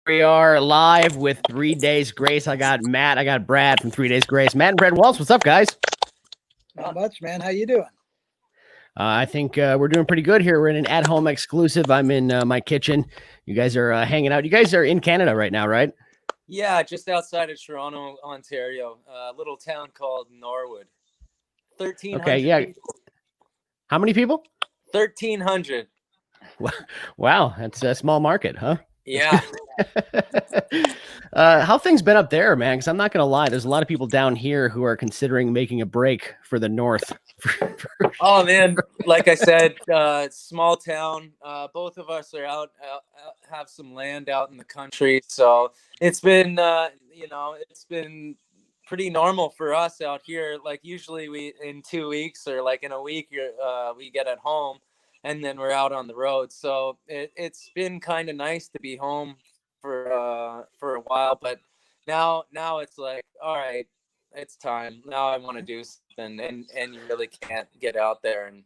we are live with 3 Days Grace. I got Matt, I got Brad from 3 Days Grace. Matt and Brad Wells, what's up, guys? Not much, man. How you doing? I think we're doing pretty good here. We're in an at-home exclusive. I'm in my kitchen. You guys are hanging out. You guys are in Canada right now, right? Yeah, just outside of Toronto, Ontario, a little town called Norwood. 1,300 Okay, yeah. people. How many people? 1,300. Wow, that's a small market, huh? Yeah. How things been up there, man? Because I'm not gonna lie, there's a lot of people down here who are considering making a break for the north. Oh man, like I said, small town. Both of us are out, have some land out in the country, so it's been, it's been pretty normal for us out here. Like usually we in 2 weeks or like in a week, we get at home, and then we're out on the road. So it's been kind of nice to be home for a while, but now it's like, all right, it's time. Now I want to do something, and you really can't get out there and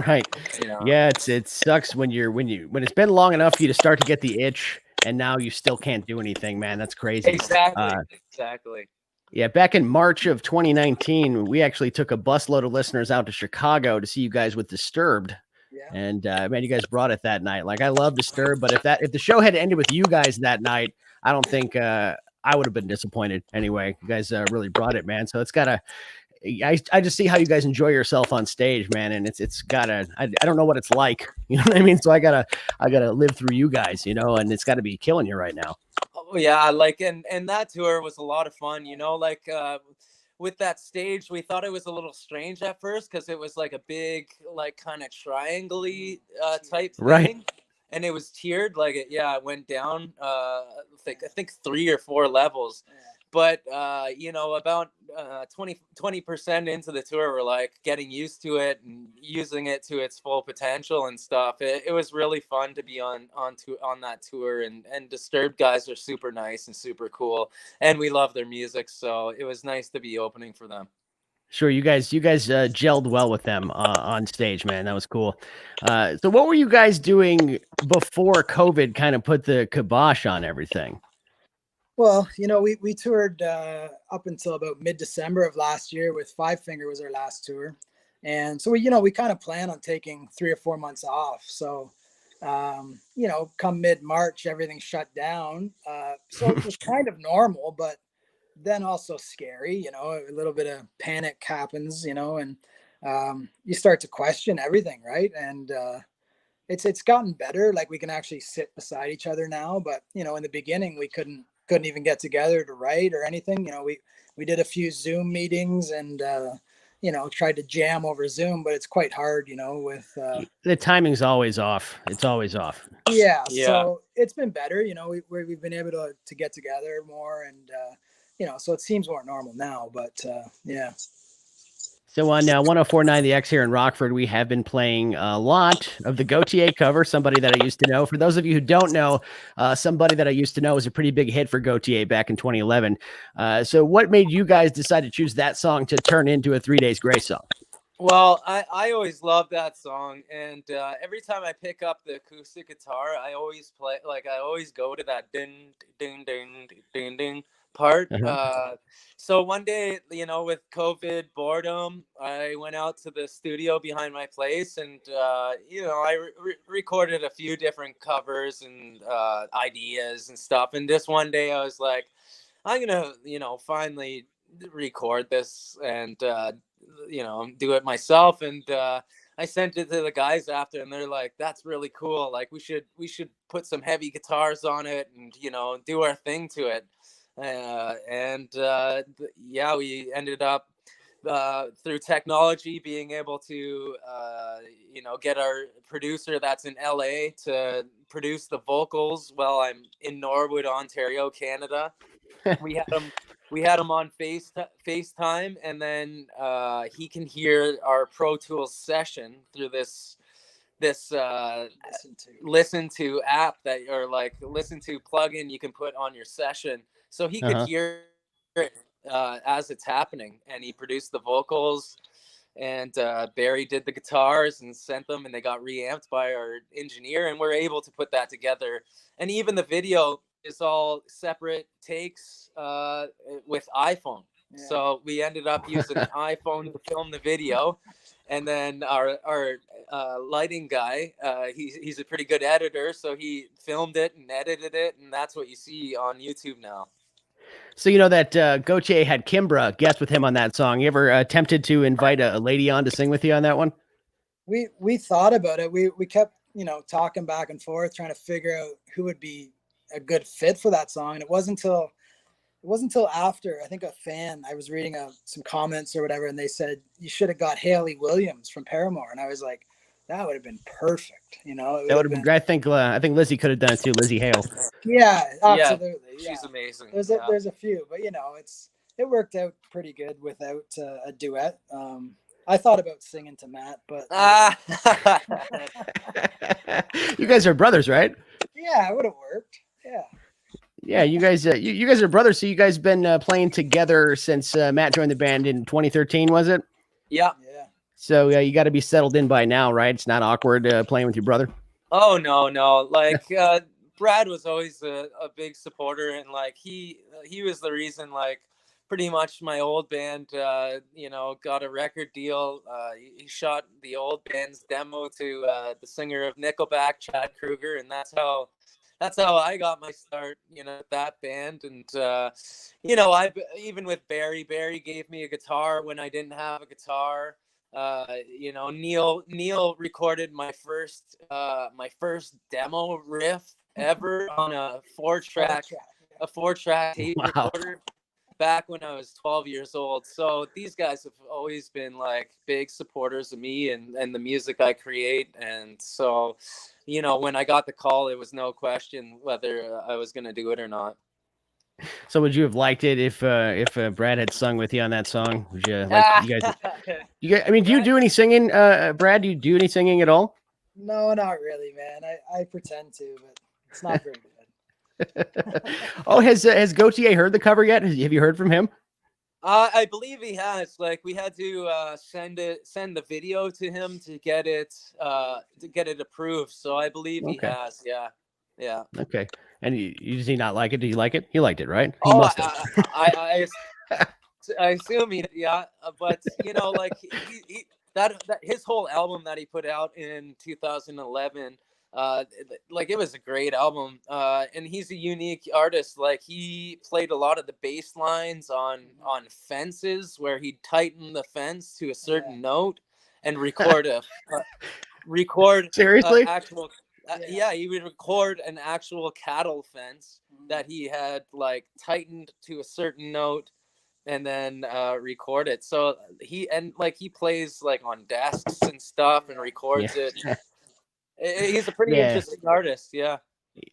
Right. you know. Yeah, it sucks when it's been long enough for you to start to get the itch, and now you still can't do anything, man. That's crazy. Exactly. Yeah, back in March of 2019, we actually took a busload of listeners out to Chicago to see you guys with Disturbed. Yeah. And man, you guys brought it that night. Like I love Disturbed, but if the show had ended with you guys that night, I don't think I would have been disappointed. Anyway, you guys really brought it, man. So it's gotta. I just see how you guys enjoy yourself on stage, man, and it's gotta. I don't know what it's like, you know what I mean. So I gotta live through you guys, and it's got to be killing you right now. Oh yeah, like and that tour was a lot of fun. Like with that stage, we thought it was a little strange at first because it was like a big, like kind of triangle-y type Right. thing, and it was tiered. Like it went down. I think 3 or 4 levels. But about 20% into the tour, we're like getting used to it and using it to its full potential and stuff. It was really fun to be on that tour, and Disturbed guys are super nice and super cool, and we love their music, so it was nice to be opening for them. Sure, you guys gelled well with them on stage, man. That was cool. So what were you guys doing before COVID kind of put the kibosh on everything? Well, we toured up until about mid-December of last year with Five Finger was our last tour. And so we kind of plan on taking 3 or 4 months off. So, come mid-March, everything shut down. So it was kind of normal, but then also scary, a little bit of panic happens, and you start to question everything, right? And it's gotten better. Like we can actually sit beside each other now, but in the beginning we couldn't even get together to write or anything. We did a few Zoom meetings and tried to jam over Zoom, but it's quite hard, with the timing's always off. It's always off. Yeah. Yeah. So it's been better, we've been able to get together more, and so it seems more normal now, but yeah. So on 104.9 The X here in Rockford, we have been playing a lot of the Gautier cover, Somebody That I Used to Know. For those of you who don't know, Somebody That I Used to Know was a pretty big hit for Gautier back in 2011. So what made you guys decide to choose that song to turn into a 3 Days Grace song? Well, I always love that song, and every time I pick up the acoustic guitar, I always go to that ding ding ding ding ding part. So one day, with COVID boredom, I went out to the studio behind my place, and I recorded a few different covers and ideas and stuff. And this one day, I was like, I'm gonna finally record this and do it myself. And I sent it to the guys after, and they're like, that's really cool, like we should put some heavy guitars on it and do our thing to it. We ended up through technology being able to get our producer that's in LA to produce the vocals while I'm in Norwood, Ontario, Canada. we had him on FaceTime, and then he can hear our Pro Tools session through this listen to app that, or like listen to plugin you can put on your session, so he could hear it as it's happening, and he produced the vocals, and Barry did the guitars and sent them, and they got reamped by our engineer, and we're able to put that together. And even the video is all separate takes with iPhone. Yeah. So we ended up using an iPhone to film the video, and then our lighting guy, he's a pretty good editor, so he filmed it and edited it, and that's what you see on YouTube now. So you know that Gautier had Kimbra guest with him on that song. You ever attempted to invite a lady on to sing with you on that one? We thought about it. We kept, talking back and forth, trying to figure out who would be a good fit for that song. And it wasn't until after, I think, I was reading some comments or whatever, and they said you should have got Hayley Williams from Paramore, and I was like, that would have been perfect. That would have been. I think Lizzie could have done it too. Lizzie Hale. Yeah, absolutely. Yeah. She's amazing. There's a few, but it worked out pretty good without a duet. I thought about singing to Matt, but you guys are brothers, right? Yeah, it would have worked. Yeah. Yeah, you guys are brothers. So you guys been playing together since Matt joined the band in 2013, was it? Yeah. Yeah. So you got to be settled in by now, right? It's not awkward playing with your brother. Oh no! Like Brad was always a big supporter, and like he was the reason, like, pretty much my old band, got a record deal. He shot the old band's demo to the singer of Nickelback, Chad Kroeger, and that's how I got my start, with that band. And I even with Barry gave me a guitar when I didn't have a guitar. Neil recorded my first demo riff ever on a four-track tape recorder back when I was 12 years old. So these guys have always been like big supporters of me and the music I create. And so, when I got the call, it was no question whether I was going to do it or not. So would you have liked it if Brad had sung with you on that song? Would you like you guys? I mean, do you do any singing, Brad? Do you do any singing at all? No, not really, man. I pretend to, but it's not very good. Oh, has Gautier heard the cover yet? Have you heard from him? I believe he has. Like, we had to send the video to him to get it approved. So I believe he has. Yeah. Okay. And does he not like it? Do you like it? He liked it, right? He must have. I assume he, yeah. But like he that his whole album that he put out in 2011. Like, it was a great album, and he's a unique artist. Like, he played a lot of the bass lines on fences, where he'd tighten the fence to a certain note and record Seriously? Actual. He would record an actual cattle fence that he had like tightened to a certain note, and then record it. So he plays like on desks and stuff and records it. He's a pretty interesting artist. Yeah,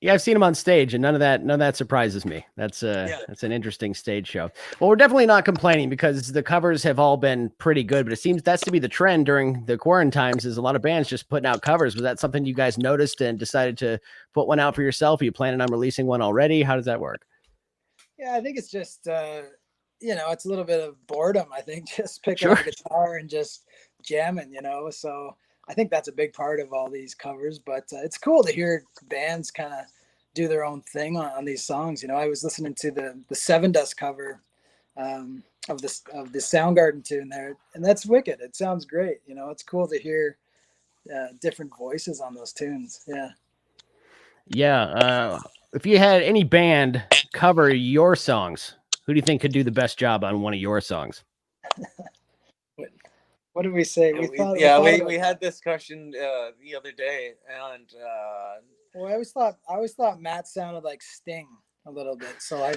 I've seen him on stage, and none of that surprises me. That's an interesting stage show. Well, we're definitely not complaining, because the covers have all been pretty good, but it seems that's to be the trend during the quarantine times, is a lot of bands just putting out covers. Was that something you guys noticed and decided to put one out for yourself? Are you planning on releasing one already? How does that work? Yeah, I think it's just it's a little bit of boredom. I think just picking up a guitar and just jamming, so I think that's a big part of all these covers, but it's cool to hear bands kind of do their own thing on these songs. I was listening to the Seven Dust cover of the Soundgarden tune there, and that's wicked. It sounds great. It's cool to hear different voices on those tunes. Yeah. If you had any band cover your songs, who do you think could do the best job on one of your songs? What did we say? We had this discussion the other day, and well, I always thought Matt sounded like Sting a little bit, so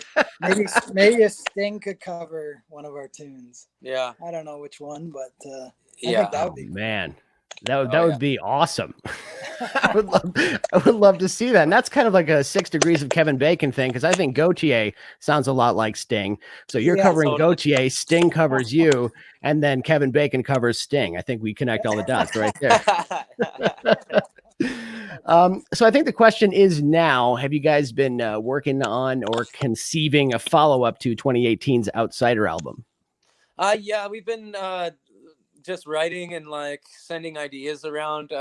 maybe a Sting could cover one of our tunes. Yeah, I don't know which one, but I yeah, think that would be cool. Man. That would be awesome. I would love to see that. And that's kind of like a 6 Degrees of Kevin Bacon thing, because I think Gautier sounds a lot like Sting. So you're covering totally. Gautier, Sting covers you, and then Kevin Bacon covers Sting. I think we connect all the dots right there. So I think the question is now, have you guys been working on or conceiving a follow-up to 2018's Outsider album? Yeah, we've been just writing and like sending ideas around.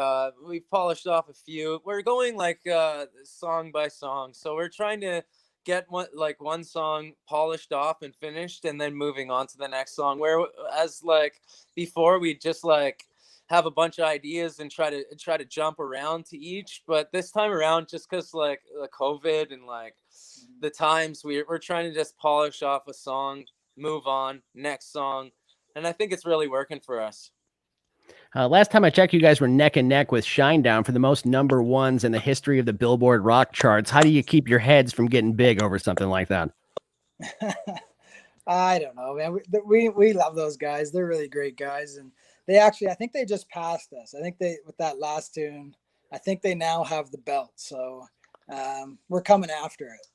We've polished off a few. We're going like song by song, so we're trying to get one song polished off and finished, and then moving on to the next song. Whereas like before, we just like have a bunch of ideas and try to jump around to each. But this time around, just because like the COVID and like the times, we're trying to just polish off a song, move on, next song, and I think it's really working for us. Last time I checked, you guys were neck and neck with Shinedown for the most number ones in the history of the Billboard rock charts. How do you keep your heads from getting big over something like that? I don't know, man. We love those guys. They're really great guys, and they actually, I think they just passed us. I think with that last tune, I think they now have the belt. So we're coming after it.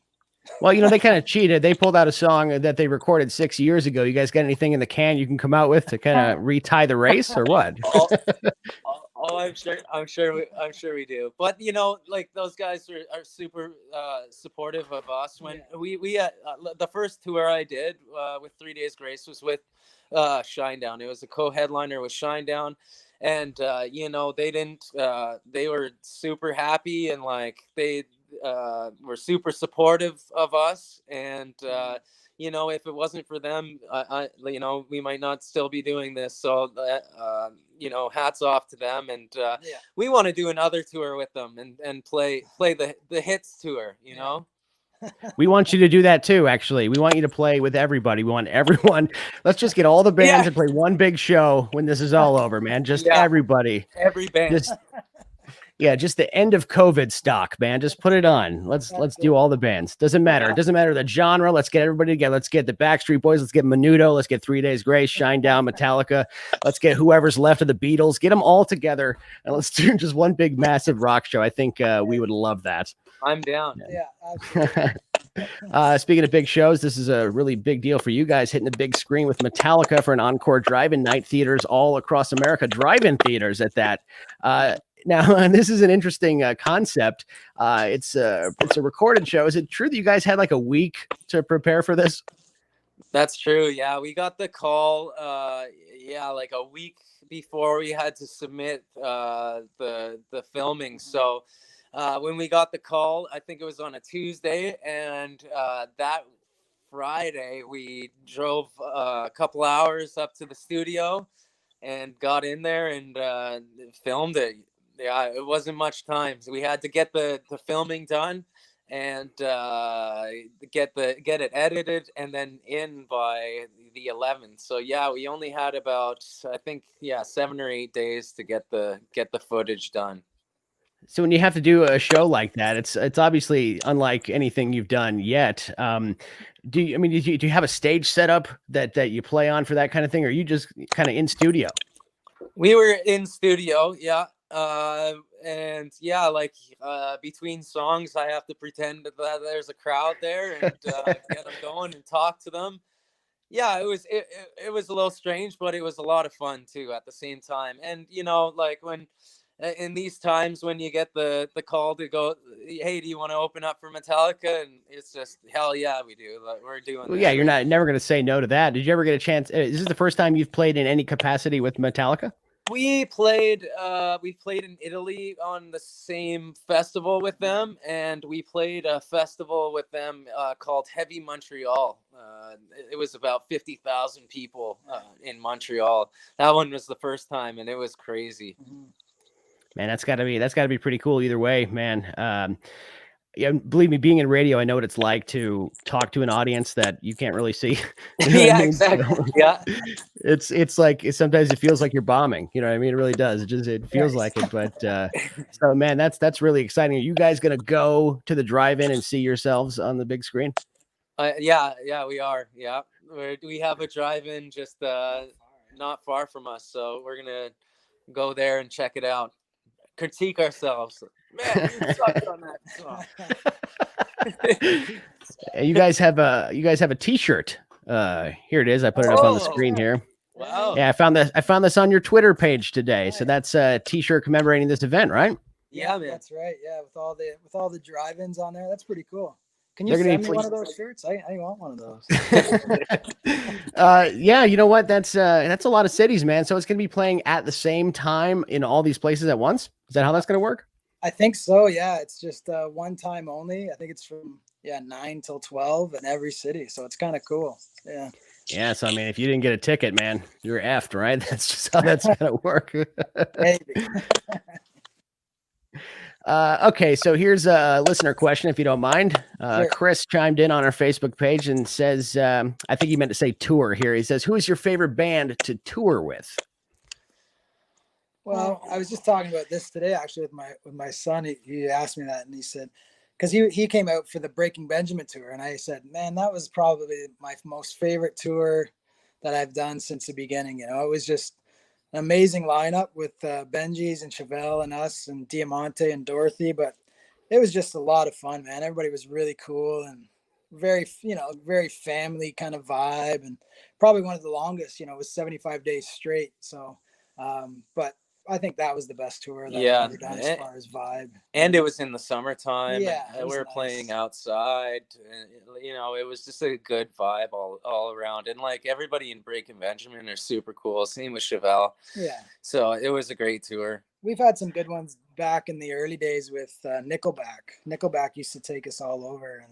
Well, you know, they kind of cheated. They pulled out a song that they recorded 6 years ago. You guys got anything in the can you can come out with to kind of retie the race, or what? I'm sure we do. But you know, like those guys are super supportive of us. When we the first tour I did with 3 Days Grace was with Shinedown. It was a co-headliner with Shinedown, and you know, they were super happy, and like they were super supportive of us, and you know, if it wasn't for them, you know, we might not still be doing this. So you know, hats off to them, and we want to do another tour with them and play the hits tour, you know. We want you to do that too, actually. We want you to play with everybody. We want everyone. Let's just get all the bands and play one big show when this is all over, man. Just everybody. Every band. Just the end of COVID stock, man. Just put it on. Let's do all the bands. Doesn't matter. It doesn't matter the genre. Let's get everybody together. Let's get the Backstreet Boys. Let's get Menudo. Let's get 3 Days Grace, Shinedown, Metallica. Let's get whoever's left of the Beatles. Get them all together, and let's do just one big massive rock show. I think we would love that. I'm down. Yeah, absolutely. Speaking of big shows, this is a really big deal for you guys, hitting the big screen with Metallica for an encore drive-in night, theaters all across America, drive-in theaters at that. Now, this is an interesting concept. It's a recorded show. Is it true that you guys had like a week to prepare for this? That's true. Yeah, we got the call. Like a week before we had to submit the filming. So when we got the call, I think it was on a Tuesday, and that Friday we drove a couple hours up to the studio and got in there and filmed it. Yeah, it wasn't much time. So we had to get the filming done and get it edited and then in by the 11th. So yeah, we only had about, I think, 7 or 8 days to get the footage done. So when you have to do a show like that, it's obviously unlike anything you've done yet. Do you have a stage setup that you play on for that kind of thing, or are you just kind of in studio? We were in studio, yeah. And between songs, I have to pretend that there's a crowd there and get them going and talk to them. Yeah, it was a little strange, but it was a lot of fun too at the same time. And you know, like when in these times when you get the call to go, hey, do you want to open up for Metallica? And it's just, hell yeah, we do. Like, we're doing. Well, yeah, you're never going to say no to that. Did you ever get a chance? Is this the first time you've played in any capacity with Metallica? We played in Italy on the same festival with them, and we played a festival with them called Heavy Montreal. It was about 50,000 people in Montreal. That one was the first time, and it was crazy. Man, that's gotta be pretty cool either way, man. Yeah, believe me, being in radio, I know what it's like to talk to an audience that you can't really see. You know yeah, exactly. So, yeah, it's like sometimes it feels like you're bombing. You know what I mean? It really does. It feels like it. But so, man, that's really exciting. Are you guys gonna go to the drive-in and see yourselves on the big screen? Yeah, we are. Yeah, we have a drive-in just not far from us, so we're gonna go there and check it out. Critique ourselves. Man, you sucked on that song. You guys have a T-shirt. Here it is. I put it up on the screen here. Wow. Yeah, I found this on your Twitter page today. So that's a T-shirt commemorating this event, right? Yeah, man. That's right. Yeah, with all the drive-ins on there, that's pretty cool. Can you send me one of those shirts? I want one of those. Yeah, you know what? That's a lot of cities, man. So it's gonna be playing at the same time in all these places at once. Is that how that's gonna work? I think so. Yeah, it's just one time only. I think it's from 9 till 12 in every city. So it's kind of cool. Yeah. Yeah, so I mean, if you didn't get a ticket, man, you're effed, right? That's just how that's gonna work. Maybe. Okay, so here's a listener question, if you don't mind. Sure. Chris chimed in on our Facebook page and says, I think he meant to say tour here. He says, "Who is your favorite band to tour with?" Well, I was just talking about this today, actually, with my son. He asked me that, and he said, because he came out for the Breaking Benjamin tour, and I said, man, that was probably my most favorite tour that I've done since the beginning. It was just an amazing lineup with Benji's and Chevelle and us and Diamante and Dorothy, but it was just a lot of fun, man. Everybody was really cool and very, very family kind of vibe, and probably one of the longest. It was 75 days straight. So, but I think that was the best tour that I've ever done as far as vibe. And it was in the summertime. Yeah, and we were playing outside. And, it was just a good vibe all around. And like everybody in Breaking Benjamin are super cool. Same with Chevelle. Yeah. So it was a great tour. We've had some good ones back in the early days with Nickelback. Nickelback used to take us all over,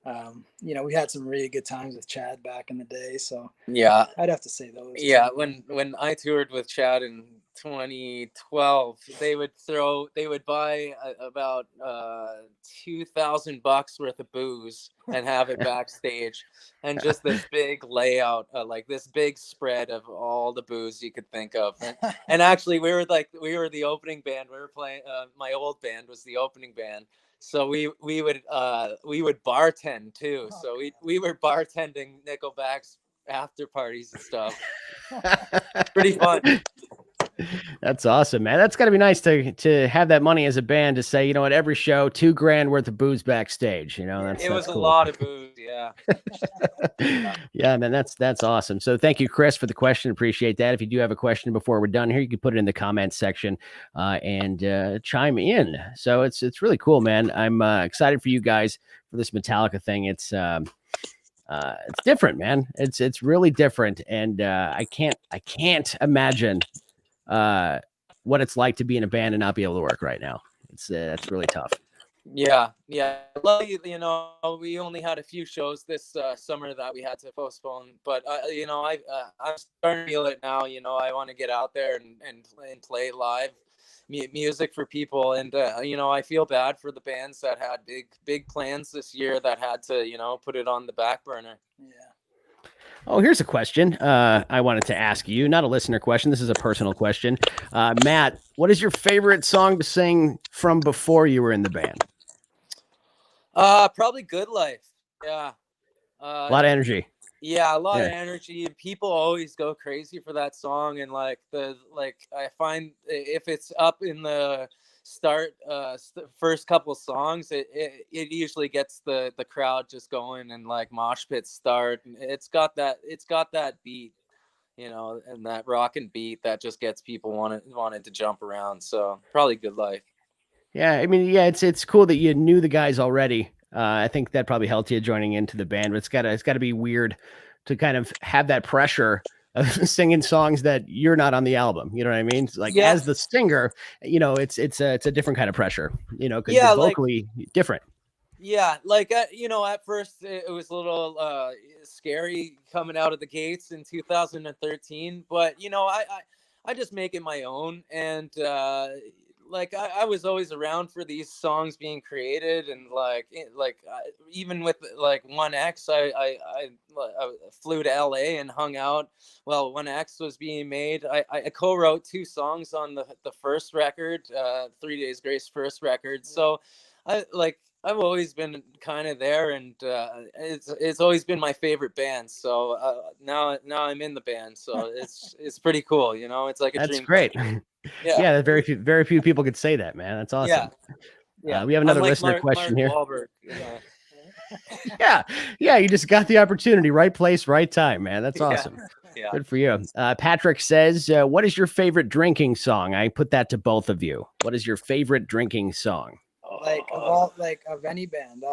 and we had some really good times with Chad back in the day. So yeah, I'd have to say those. Yeah, when I toured with Chad in 2012, they would buy about $2,000 worth of booze and have it backstage, and just this big layout, like this big spread of all the booze you could think of. And actually, we were the opening band. We were playing. My old band was the opening band. So we would bartend too. So we were bartending Nickelback's after parties and stuff. Pretty fun. That's awesome, man. That's got to be nice to have that money as a band to say, at every show, $2,000 worth of booze backstage. That's was cool. A lot of booze. Yeah. Yeah, man. That's awesome. So thank you, Chris, for the question. Appreciate that. If you do have a question before we're done here, you can put it in the comments section and chime in. So it's really cool, man. I'm excited for you guys for this Metallica thing. It's different, man. It's really different, and I can't imagine what it's like to be in a band and not be able to work right now. That's really tough. Yeah. Luckily, we only had a few shows this summer that we had to postpone, but I'm starting to feel it now. I want to get out there and play live music for people, and I feel bad for the bands that had big plans this year that had to put it on the back burner. Yeah. Oh, here's a question I wanted to ask you. Not a listener question. This is a personal question. Matt, what is your favorite song to sing from before you were in the band? Probably Good Life. Yeah. A lot of energy. Yeah, a lot of energy, and people always go crazy for that song. And I find if it's up in the start, first couple songs, it usually gets the crowd just going, and like mosh pits start. And it's got that beat, and that rockin' beat that just gets people wanted to jump around. So probably Good Life. Yeah, I mean, yeah, it's cool that you knew the guys already. I think that probably helped you joining into the band, but it's gotta be weird to kind of have that pressure of singing songs that you're not on the album. You know what I mean? It's like as the singer, it's a different kind of pressure, because you're vocally different. Yeah, at first it was a little scary coming out of the gates in 2013, but I just make it my own, and I was always around for these songs being created, and even with 1X, I flew to LA and hung out while 1X was being made. I co-wrote 2 songs on the first record, 3 Days Grace first record. So I've always been kind of there, and it's always been my favorite band. So now I'm in the band, so it's pretty cool. It's like a dream. That's great. Yeah, very few people could say that, man. That's awesome. Yeah. We have another listener question here. Wahlberg, yeah. You just got the opportunity, right place, right time, man. That's awesome. Yeah. Good for you. Patrick says, "What is your favorite drinking song?" I put that to both of you. What is your favorite drinking song? Of any band.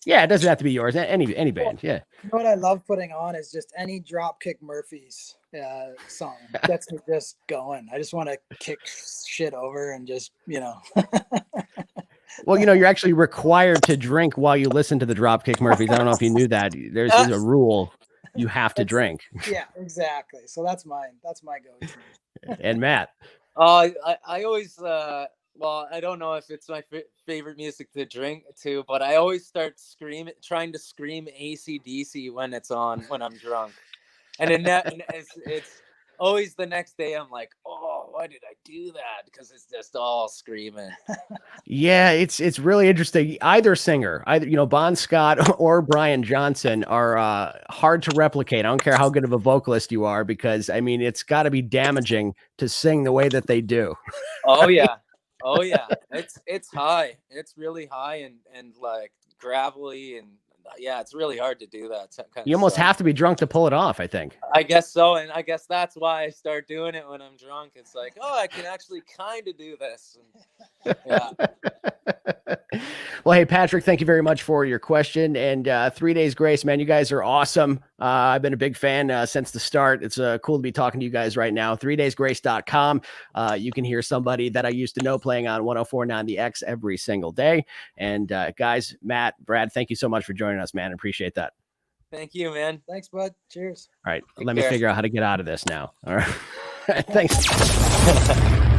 Yeah, it doesn't have to be yours. Any band. Yeah. What I love putting on is just any Dropkick Murphys song. Gets me just going. I just want to kick shit over and just Well, you're actually required to drink while you listen to the Dropkick Murphys. I don't know if you knew that. There's a rule. You have to drink. Yeah, exactly. So that's mine. That's my go-to. And Matt. I always well, I don't know if it's my favorite music to drink to, but I always start trying to scream AC/DC when it's on when I'm drunk, and it's always the next day I'm like, oh, why did I do that? Because it's just all screaming. Yeah, it's really interesting. Either singer, Bon Scott or Brian Johnson are hard to replicate. I don't care how good of a vocalist you are, because I mean it's got to be damaging to sing the way that they do. Oh yeah. Oh yeah. It's high. It's really high and like gravelly, and yeah, it's really hard to do that kind of You almost stuff. have to be drunk to pull it off, I think. I guess so, and I guess that's why I start doing it when I'm drunk. It's like, oh, I can actually kind of do this. And, yeah. Well, hey, Patrick, thank you very much for your question. And 3 Days Grace, man, you guys are awesome. I've been a big fan since the start. It's cool to be talking to you guys right now. 3daysgrace.com. You can hear somebody that I used to know playing on 104.9 The X every single day. And guys, Matt, Brad, thank you so much for joining us, man. Appreciate that. Thank you, man. Thanks, bud. Cheers. All right. Take Let care. me figure out how to get out of this now. All right. Thanks.